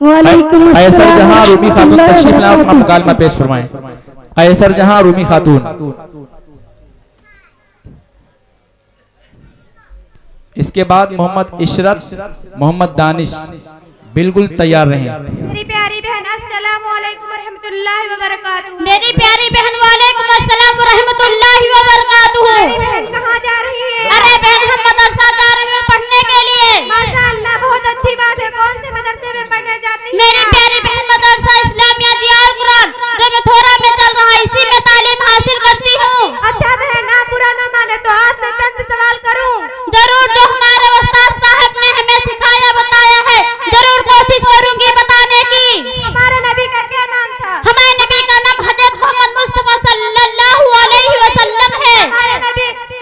वालेकुम कैसर अस्सलाम जहां रूमी खातून तशरीफ लाओ, अपना मुकालमा पेश फरमाएं। कैसर जहां रूमी खातून। इसके बाद मोहम्मद इशरत, मोहम्मद दानिश बिल्कुल तैयार रहें। मेरी प्यारी बहन अस्सलाम वालेकुम रहमतुल्लाहि व बरकातुहू। मेरी प्यारी बहन वालेकुम अस्सलाम व रहमतुल्लाहि व बरकातुहू। मेरी बहन कहाँ जा रही है? अरे बहन हम मदरसा जा रहे हैं पढ़ने के लिए। माशाअल्लाह बहुत अच्छी बात है। कौन से मदरसे में पढ़ने जाती है? मेरी प्यारी बहन मदरसा इस्लामिया जिया कुरान जो मथुरा में चल रहा है, इसी में तालीम हासिल करती हूँ। अच्छा बहन, आप बुरा न माने तो आपसे चंद सवाल करूं? जरूर, जो हमारे उस्ताद साहब ने हमें सिखाया बताया है जरूर कोशिश करूंगी बताने की। हमारे नबी का क्या नाम था? हमारे नबी का नाम हजरत मोहम्मद मुस्तफा सल्लल्लाहु अलैहि वसल्लम है।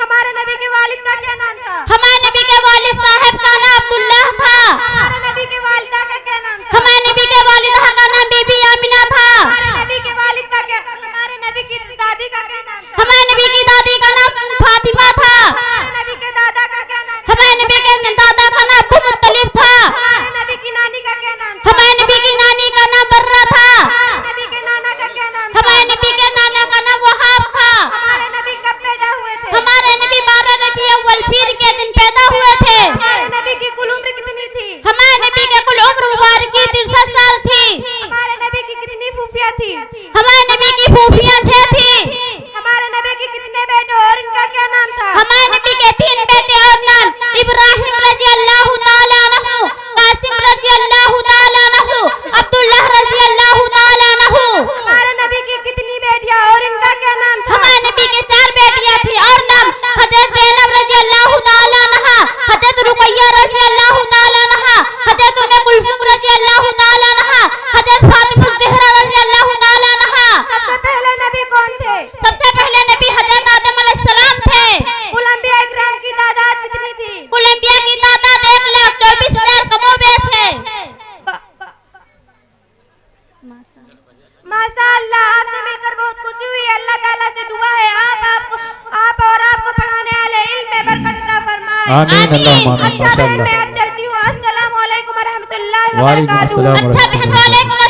हमारे नबी के वालिद का क्या नाम था? हमारे नबी के वालिद साहब का नाम अब्दुल्लाह था। हमारे नबी के वालिदा का क्या नाम था? हमारे नबी के वालिदा का नाम बीबी आमिना था। हमारे नबी के वालिद का क्या? हमारे नबी की दादी का क्या नाम था? हमारे नबी की दादी का नाम फातिमा था। हमारे नबी के दादा का क्या नाम था? हमारे नबी के दादा का नाम अबू मुत्तलिब था। हमारे नबी की नानी का क्या नाम था? हमारे नबी की नानी का नाम बर्रा था। हमारे नबी के नाना का क्या नाम था? हमारे नबी के नाना का नाम वहाब था। हमारे नबी कब पैदा हुए थे? हमारे नबी 12 रबीउल अव्वल पीर के दिन पैदा हुए थे। हमारे नबी की कुल उम्र कितनी थी? हमारे नबी के कुल उम्र मुबारक की 63 साल थी। हमारे नबी की कितनी फूफिया थी? हमारे नबी की फूफियां 6 थी। हमारे नबी के कितने बेटे और इनका क्या नाम था? हमारे नबी के 3 बेटे और नाम इब्राहिम रजी अल्लाह ताला अन्हु, कासिम रजी अल्लाह ताला अन्हु, अब्दुल्लाह रजी अल्लाह ताला अन्हु। हमारे नबी की कितनी बेटियां और इनका क्या नाम था? हमारे नबी के 4 बेटियां थी और नाम हजरत ज़ैनब रजी अल्लाह ताला अन्हा, हजरत रुकैया रजी अल्लाह ताला अन्हा, हजरत उम्मे कुलसुम रजी अल्लाह ताला अन्हा, हजरत फातिमा ज़हरा रजी अल्लाह ताला अन्हा। सबसे पहले नबी कौन थे? सबसे पहले नबी हजरत आदम अलैहिस्सलाम थे। कुल अंबिया इकराम की तादाद कितनी थी? कुल अंबिया की तादाद 1,24,000 कमोबेश है। माशाअल्लाह, आपसे मिलकर बहुत खुशी हुई। अल्लाह ताला से दुआ है आप और आपको पढ़ाने वाले इल्म में बरकत अता फरमाए। आमीन अल्लाहुम्मा आमीन। अच्छा बहन, माशाअल्लाह। मैं अब चलती हूँ। अस्सलाम वालेकुम व रहमतुल्लाहि व वालेकुम बरकातुहू। अस्सलाम व अच्छा बहन वालेकुम